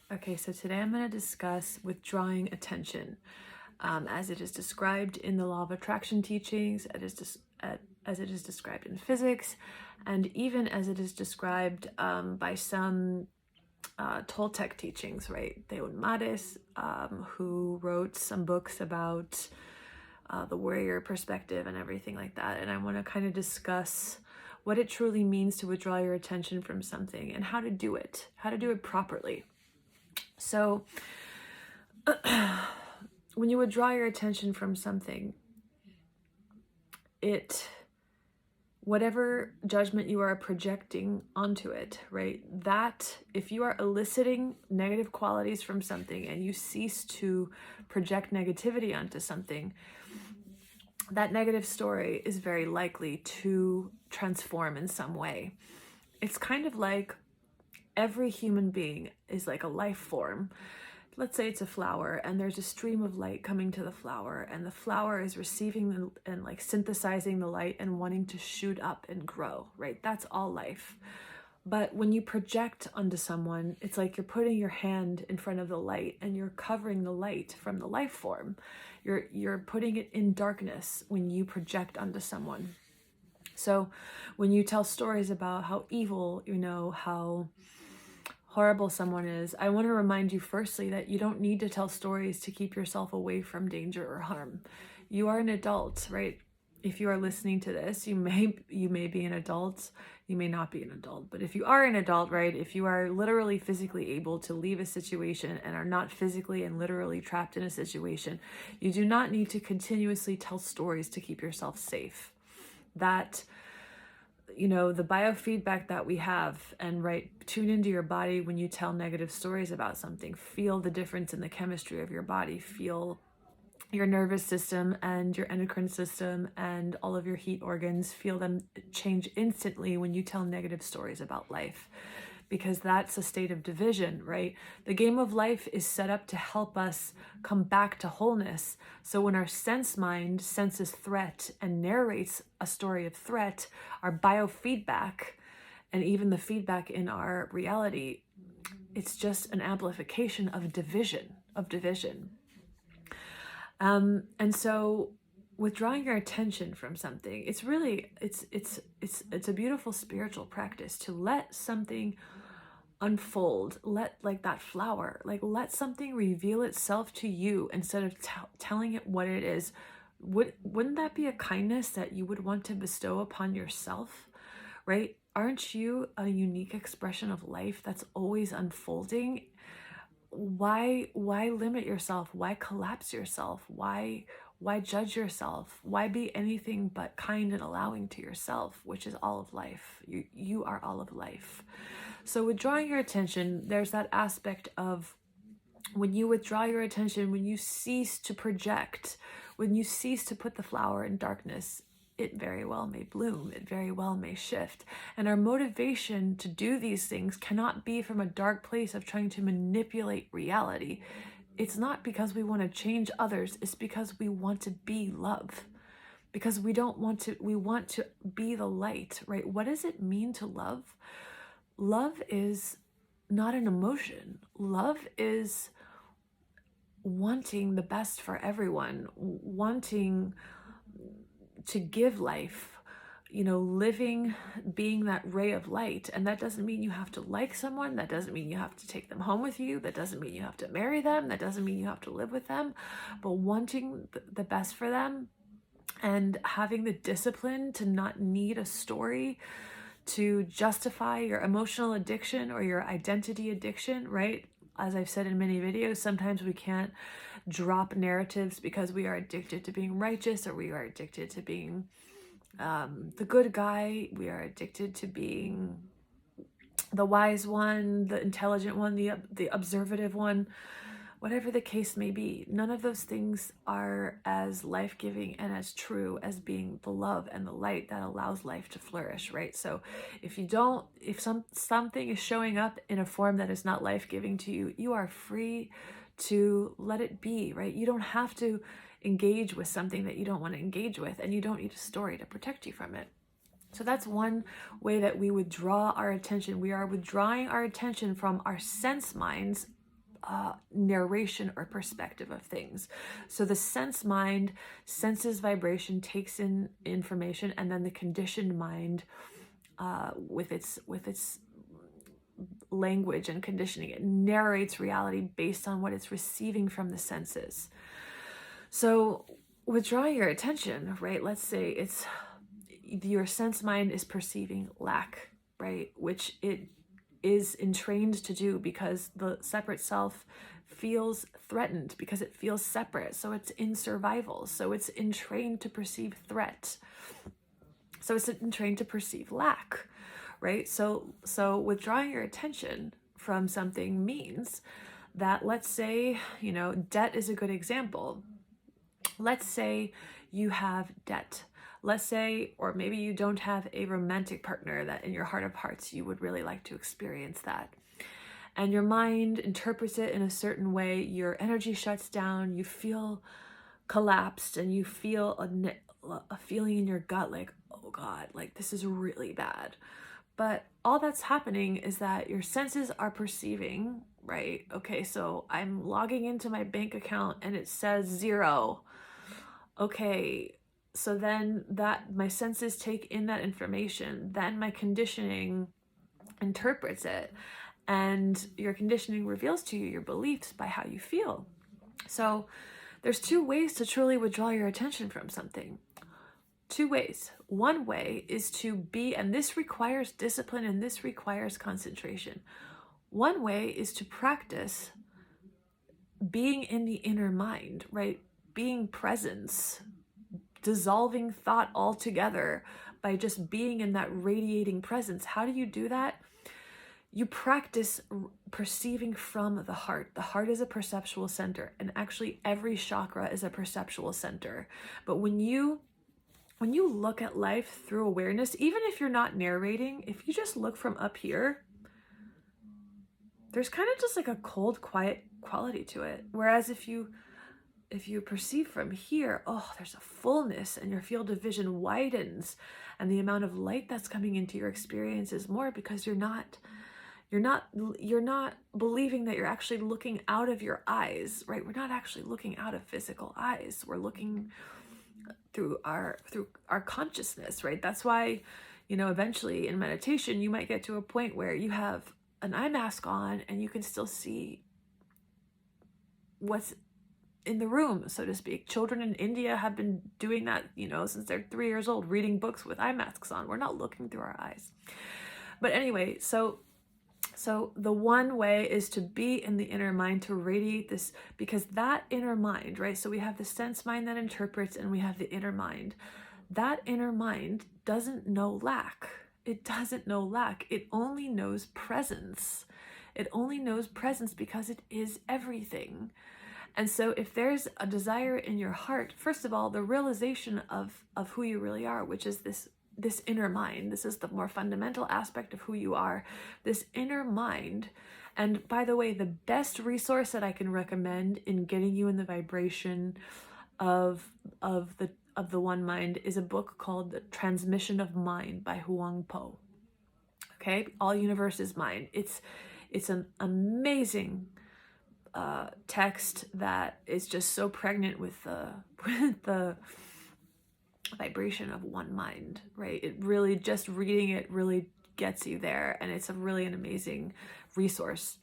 Okay, so today I'm going to discuss withdrawing attention, as it is described in the law of attraction teachings, as it is described in physics, and even as it is described by some Toltec teachings, right? The Unwanted, who wrote some books about the warrior perspective and everything like that. And I want to kind of discuss what it truly means to withdraw your attention from something and how to do it properly. So, when you withdraw your attention from something, whatever judgment you are projecting onto it, right? That if you are eliciting negative qualities from something and you cease to project negativity onto something, that negative story is very likely to transform in some way. It's kind of like every human being is like a life form. Let's say it's a flower and there's a stream of light coming to the flower, and the flower is receiving and like synthesizing the light and wanting to shoot up and grow, right? That's all life. But when you project onto someone, it's like you're putting your hand in front of the light and you're covering the light from the life form. You're putting it in darkness when you project onto someone. So when you tell stories about how evil, how horrible someone is, I want to remind you firstly that you don't need to tell stories to keep yourself away from danger or harm. You are an adult, right? If you are listening to this, you may be an adult, you may not be an adult. But if you are an adult, right, if you are literally physically able to leave a situation and are not physically and literally trapped in a situation, you do not need to continuously tell stories to keep yourself safe. That, the biofeedback that we have, and right, tune into your body when you tell negative stories about something. Feel the difference in the chemistry of your body. Feel your nervous system and your endocrine system and all of your heat organs. Feel them change instantly when you tell negative stories about life, because that's a state of division, right? The game of life is set up to help us come back to wholeness. So when our sense mind senses threat and narrates a story of threat, our biofeedback and even the feedback in our reality, it's just an amplification of division. And so withdrawing your attention from something, it's really, it's a beautiful spiritual practice to let something unfold, let like that flower, like let something reveal itself to you instead of telling it what it is. Wouldn't that be a kindness that you would want to bestow upon yourself, right? Aren't you a unique expression of life that's always unfolding? Why limit yourself? Why collapse yourself? Why judge yourself? Why be anything but kind and allowing to yourself, which is all of life? You are all of life. So withdrawing your attention, there's that aspect of when you withdraw your attention, when you cease to project, when you cease to put the flower in darkness, it very well may bloom, it very well may shift. And our motivation to do these things cannot be from a dark place of trying to manipulate reality. It's not because we want to change others, it's because we want to be love. Because we want to be the light, right? What does it mean to love? Love is not an emotion. Love is wanting the best for everyone, wanting to give life, living, being that ray of light. And that doesn't mean you have to like someone. That doesn't mean you have to take them home with you. That doesn't mean you have to marry them. That doesn't mean you have to live with them. But wanting the best for them and having the discipline to not need a story to justify your emotional addiction or your identity addiction, right? As I've said in many videos, sometimes we can't drop narratives because we are addicted to being righteous, or we are addicted to being the good guy. We are addicted to being the wise one, the intelligent one, the observative one. Whatever the case may be, none of those things are as life-giving and as true as being the love and the light that allows life to flourish, right? So if something is showing up in a form that is not life-giving to you, you are free to let it be, right? You don't have to engage with something that you don't want to engage with, and you don't need a story to protect you from it. So that's one way that we withdraw our attention. We are withdrawing our attention from our sense minds narration or perspective of things. So the sense mind senses vibration, takes in information, and then the conditioned mind, with its language and conditioning, it narrates reality based on what it's receiving from the senses. So withdrawing your attention, right? Let's say it's your sense mind is perceiving lack, right? Which it is entrained to do because the separate self feels threatened, because it feels separate. So it's in survival. So it's entrained to perceive threat. So it's entrained to perceive lack, right? So withdrawing your attention from something means that, let's say, debt is a good example. Let's say you have debt. Let's say, or maybe you don't have a romantic partner that in your heart of hearts you would really like to experience that. And your mind interprets it in a certain way. Your energy shuts down. You feel collapsed, and you feel a feeling in your gut like, oh God, like this is really bad. But all that's happening is that your senses are perceiving, right? Okay, so I'm logging into my bank account and it says 0. Okay, so then that my senses take in that information, then my conditioning interprets it, and your conditioning reveals to you your beliefs by how you feel. So there's 2 ways to truly withdraw your attention from something. 2 ways. One way is to be, and this requires discipline and this requires concentration. One way is to practice being in the inner mind, right? Being presence, dissolving thought altogether by just being in that radiating presence. How do you do that? You practice perceiving from the heart. The heart is a perceptual center, and actually every chakra is a perceptual center. But when you look at life through awareness, even if you're not narrating, if you just look from up here, there's kind of just like a cold, quiet quality to it. Whereas if you perceive from here, oh, there's a fullness, and your field of vision widens, and the amount of light that's coming into your experience is more, because you're not believing that you're actually looking out of your eyes, right? We're not actually looking out of physical eyes. We're looking through our consciousness, right? That's why, eventually in meditation, you might get to a point where you have an eye mask on and you can still see what's in the room, so to speak. Children in India have been doing that, since they're 3 years old, reading books with eye masks on. We're not looking through our eyes. But anyway, so the one way is to be in the inner mind, to radiate this, because that inner mind, right? So we have the sense mind that interprets, and we have the inner mind. That inner mind doesn't know lack. It doesn't know lack. It only knows presence. It only knows presence because it is everything. And so if there's a desire in your heart, first of all, the realization of who you really are, which is this inner mind. This is the more fundamental aspect of who you are, this inner mind. And by the way, the best resource that I can recommend in getting you in the vibration of the one mind is a book called The Transmission of Mind by Huang Po. Okay, All Universe is Mind. It's an amazing text that is just so pregnant with the vibration of one mind, right? It really, just reading it really gets you there, and it's an amazing resource.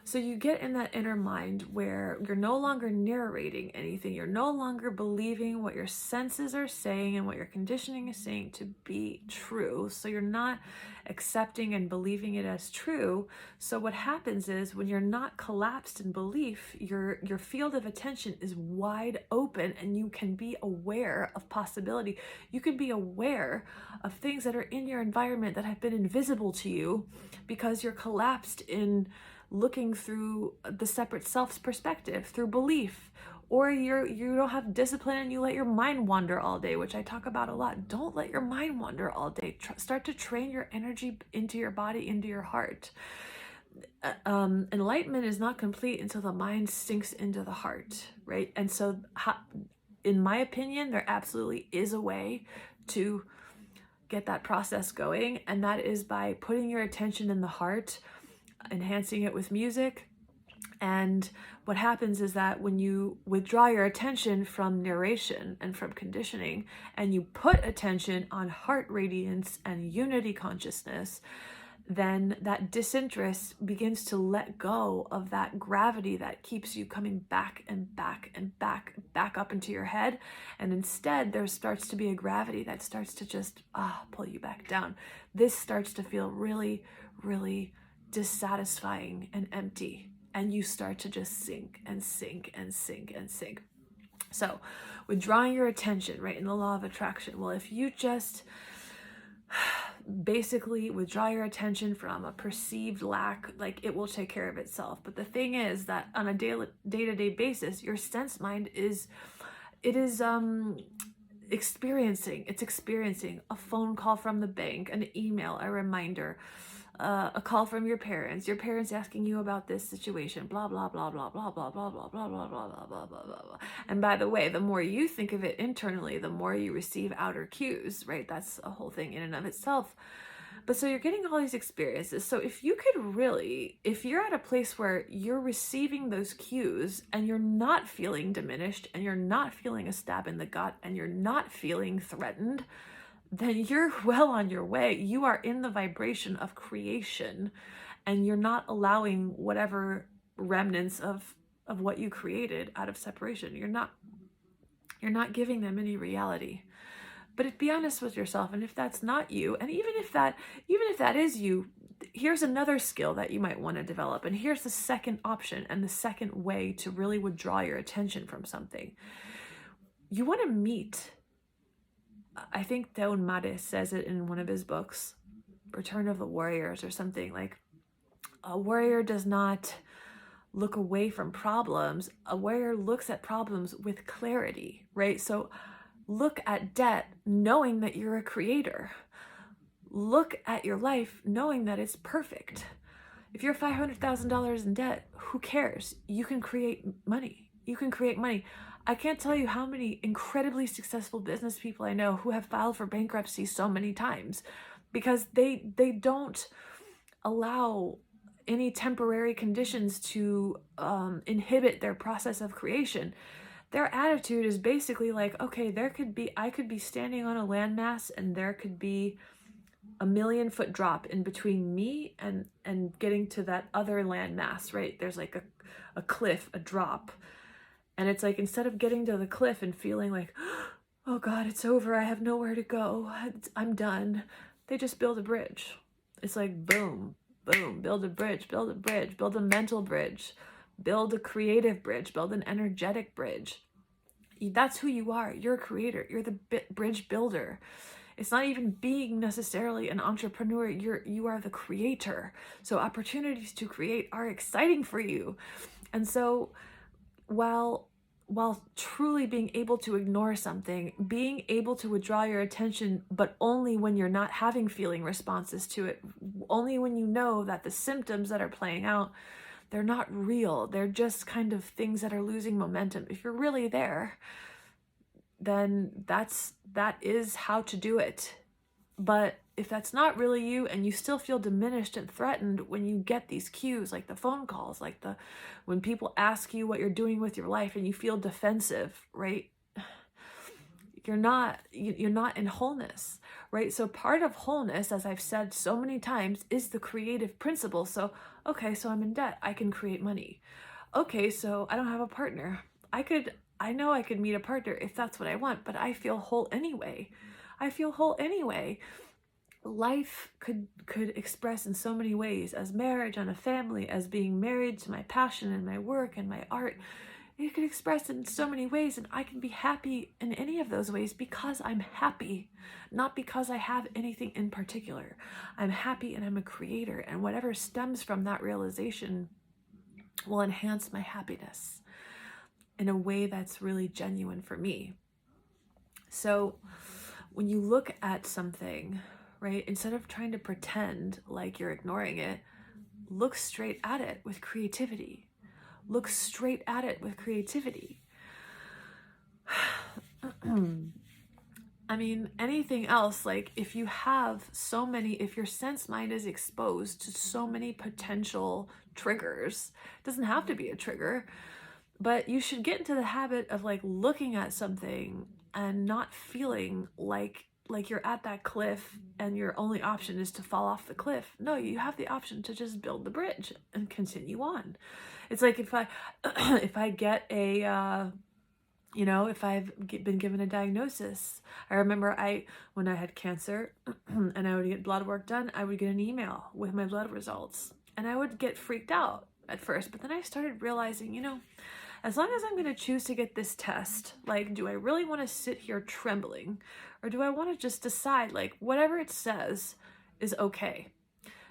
So you get in that inner mind where you're no longer narrating anything. You're no longer believing what your senses are saying and what your conditioning is saying to be true. So you're not accepting and believing it as true. So what happens is, when you're not collapsed in belief, your field of attention is wide open, and you can be aware of possibility. You can be aware of things that are in your environment that have been invisible to you because you're collapsed in looking through the separate self's perspective, through belief. Or you don't have discipline and you let your mind wander all day, which I talk about a lot. Don't let your mind wander all day. Start to train your energy into your body, into your heart. Enlightenment is not complete until the mind sinks into the heart, right? And so, in my opinion, there absolutely is a way to get that process going, and that is by putting your attention in the heart, enhancing it with music, And what happens is that when you withdraw your attention from narration and from conditioning, and you put attention on heart radiance and unity consciousness, then that disinterest begins to let go of that gravity that keeps you coming back and back and back up into your head. And instead, there starts to be a gravity that starts to just pull you back down. This starts to feel really, really dissatisfying and empty. And you start to just sink and sink and sink and sink. So withdrawing your attention, right, in the law of attraction, well, if you just basically withdraw your attention from a perceived lack, like, it will take care of itself. But the thing is that on a day-to-day basis, your sense mind is experiencing a phone call from the bank, an email, a reminder, a call from your parents asking you about this situation, blah blah blah blah blah blah blah blah blah blah blah blah blah blah blah. And by the way, the more you think of it internally, the more you receive outer cues, right? That's a whole thing in and of itself. But so you're getting all these experiences. So if you're at a place where you're receiving those cues and you're not feeling diminished and you're not feeling a stab in the gut and you're not feeling threatened, then you're well on your way. You are in the vibration of creation, and you're not allowing whatever remnants of what you created out of separation. You're not giving them any reality. But be honest with yourself, and if that's not you, and even if that is you, here's another skill that you might want to develop. And here's the second option and the second way to really withdraw your attention from something. You want to meet, I think Unwanted says it in one of his books, Return of the Warriors or something, like, a warrior does not look away from problems. A warrior looks at problems with clarity, right? So look at debt knowing that you're a creator. Look at your life knowing that it's perfect. If you're $500,000 in debt, who cares? You can create money. You can create money. I can't tell you how many incredibly successful business people I know who have filed for bankruptcy so many times because they don't allow any temporary conditions to inhibit their process of creation. Their attitude is basically like, okay, I could be standing on a landmass and there could be a 1,000,000-foot drop in between me and getting to that other landmass, right? There's like a cliff, a drop. And it's like, instead of getting to the cliff and feeling like, oh God, it's over, I have nowhere to go, I'm done, they just build a bridge. It's like, boom, boom, build a bridge, build a mental bridge, build a creative bridge, build an energetic bridge. That's who you are. You're a creator. You're the bridge builder. It's not even being necessarily an entrepreneur. You are the creator. So opportunities to create are exciting for you. And so while truly being able to ignore something, being able to withdraw your attention, but only when you're not having feeling responses to it, only when you know that the symptoms that are playing out, they're not real. They're just kind of things that are losing momentum. If you're really there, then that is how to do it. But if that's not really you and you still feel diminished and threatened when you get these cues, like the phone calls, like when people ask you what you're doing with your life and you feel defensive, right? You're not in wholeness, right? So part of wholeness, as I've said so many times, is the creative principle. So, okay, so I'm in debt. I can create money. Okay, so I don't have a partner. I know I could meet a partner if that's what I want, but I feel whole anyway. Life could express in so many ways, as marriage and a family, as being married to my passion and my work and my art. It could express in so many ways, and I can be happy in any of those ways because I'm happy, not because I have anything in particular. I'm happy and I'm a creator, and whatever stems from that realization will enhance my happiness in a way that's really genuine for me. So when you look at something, right, instead of trying to pretend like you're ignoring it, look straight at it with creativity. Look straight at it with creativity. I mean, anything else, like if you have so many, if your sense mind is exposed to so many potential triggers, it doesn't have to be a trigger, but you should get into the habit of like looking at something and not feeling like you're at that cliff and your only option is to fall off the cliff. No, you have the option to just build the bridge and continue on. It's like if I if I get a if I've been given a diagnosis. I remember when I had cancer and I would get blood work done, I would get an email with my blood results. And I would get freaked out at first, but then I started realizing, as long as I'm going to choose to get this test, like, do I really want to sit here trembling? Or do I want to just decide, like, whatever it says is okay?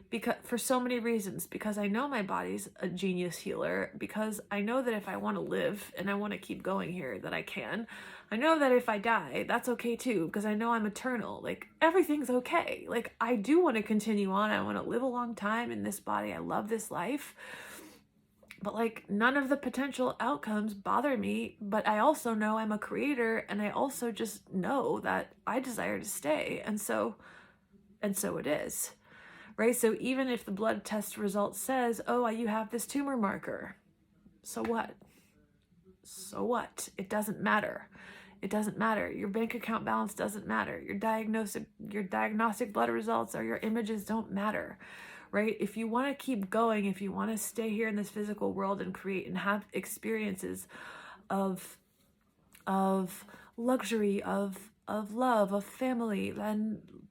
Because for so many reasons, because I know my body's a genius healer, because I know that if I want to live and I want to keep going here, that I can. I know that if I die, that's okay too, because I know I'm eternal. Like, everything's okay. Like, I do want to continue on. I want to live a long time in this body. I love this life. But like, none of the potential outcomes bother me. But I also know I'm a creator, and I also just know that I desire to stay. And so it is. Right? So even if the blood test result says, oh, you have this tumor marker, so what? So what? It doesn't matter. It doesn't matter. Your bank account balance doesn't matter. Your diagnostic blood results or your images don't matter, right? If you want to keep going, if you want to stay here in this physical world and create and have experiences of luxury, of love, of family,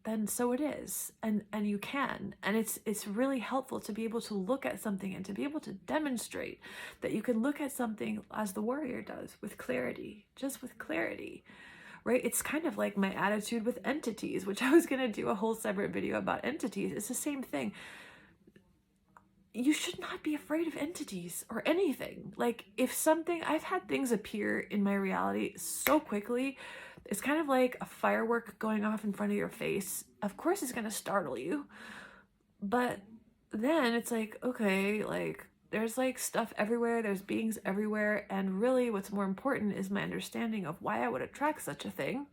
then so it is, and you can. And it's really helpful to be able to look at something and to be able to demonstrate that you can look at something as the warrior does, with clarity, just with clarity, right? It's kind of like my attitude with entities, which I was going to do a whole separate video about entities. It's the same thing. You should not be afraid of entities or anything. Like, if something, I've had things appear in my reality so quickly. It's kind of like a firework going off in front of your face. Of course it's going to startle you, but then it's like, okay, like, there's like stuff everywhere, there's beings everywhere, and really what's more important is my understanding of why I would attract such a thing,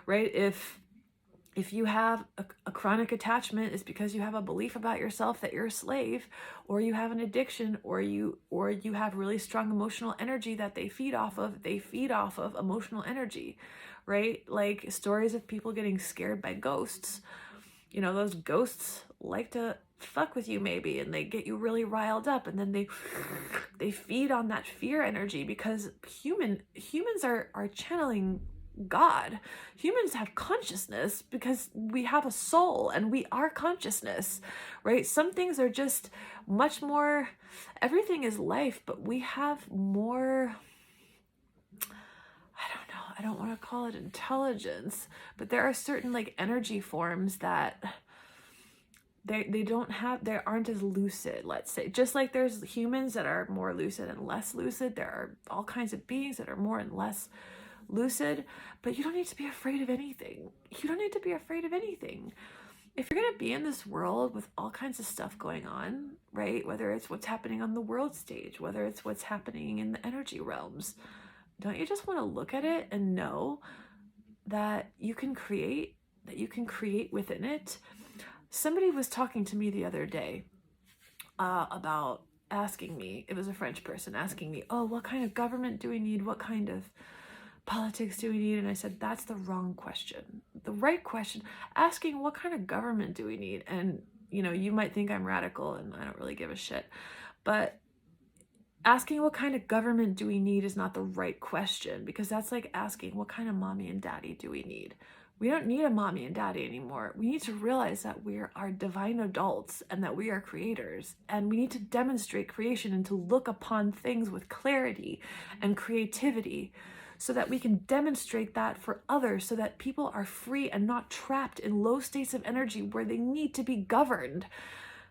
right? If you have a chronic attachment, it's because you have a belief about yourself that you're a slave, or you have an addiction, or you have really strong emotional energy that they feed off of. They feed off of emotional energy, right? Like stories of people getting scared by ghosts. Those ghosts like to fuck with you maybe, and they get you really riled up, and then they feed on that fear energy, because humans are channeling God. Humans have consciousness because we have a soul and we are consciousness, right? Some things are just much more, everything is life, but we have more, I don't know, I don't want to call it intelligence, but there are certain like energy forms that they aren't as lucid, let's say. Just like there's humans that are more lucid and less lucid, there are all kinds of beings that are more and less lucid, but you don't need to be afraid of anything. You don't need to be afraid of anything. If you're going to be in this world with all kinds of stuff going on, right? Whether it's what's happening on the world stage, whether it's what's happening in the energy realms, don't you just want to look at it and know that you can create within it? Somebody was talking to me the other day about asking me, it was a French person asking me, oh, what kind of government do we need? What kind of politics do we need? And I said, that's the wrong question. The right question, asking what kind of government do we need? And you might think I'm radical and I don't really give a shit, but asking what kind of government do we need is not the right question, because that's like asking what kind of mommy and daddy do we need? We don't need a mommy and daddy anymore. We need to realize that we are divine adults and that we are creators, and we need to demonstrate creation and to look upon things with clarity and creativity, so that we can demonstrate that for others, so that people are free and not trapped in low states of energy where they need to be governed.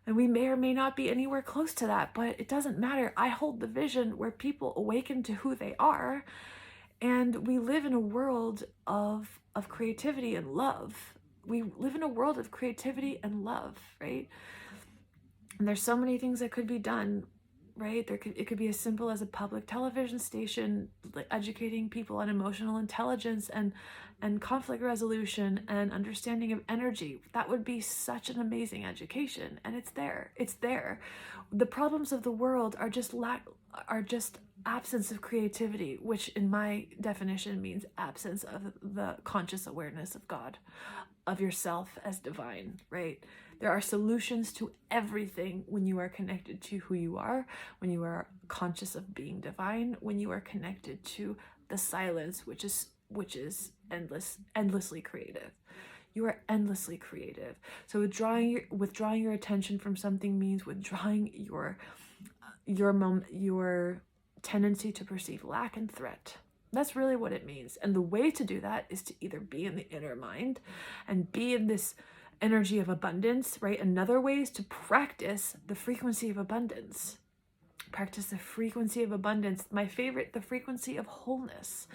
And we may or may not be anywhere close to that, but it doesn't matter. I hold the vision where people awaken to who they are, and we live in a world of creativity and love. We live in a world of creativity and love, right? And there's so many things that could be done right? It could be as simple as a public television station, like educating people on emotional intelligence and conflict resolution and understanding of energy. That would be such an amazing education, and it's there. It's there. The problems of the world are just absence of creativity, which in my definition means absence of the conscious awareness of God, of yourself as divine, right? There are solutions to everything when you are connected to who you are, when you are conscious of being divine, when you are connected to the silence, which is endlessly creative. You are endlessly creative. So withdrawing your attention from something means withdrawing your tendency to perceive lack and threat. That's really what it means. And the way to do that is to either be in the inner mind and be in this energy of abundance, right? Another way is to practice the frequency of abundance. Practice the frequency of abundance. My favorite, the frequency of wholeness.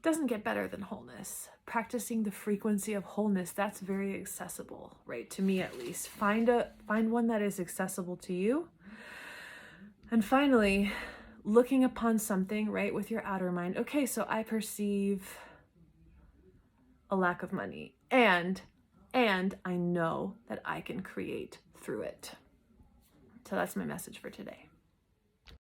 Doesn't get better than wholeness. Practicing the frequency of wholeness, that's very accessible, right? To me at least. Find one that is accessible to you. And finally, looking upon something, right, with your outer mind. Okay, so I perceive a lack of money, and I know that I can create through it. So that's my message for today.